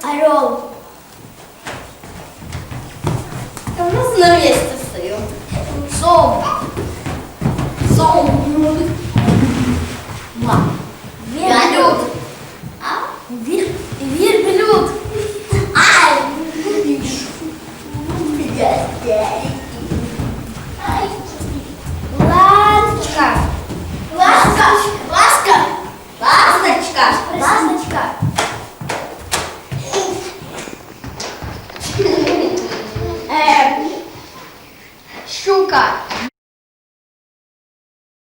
Орел. Я у нас на месте стою. Сом. Сом. Верблюд. А? Верблюд. Ай. Ласточка. Ласточка. Ласточка. Ласточка.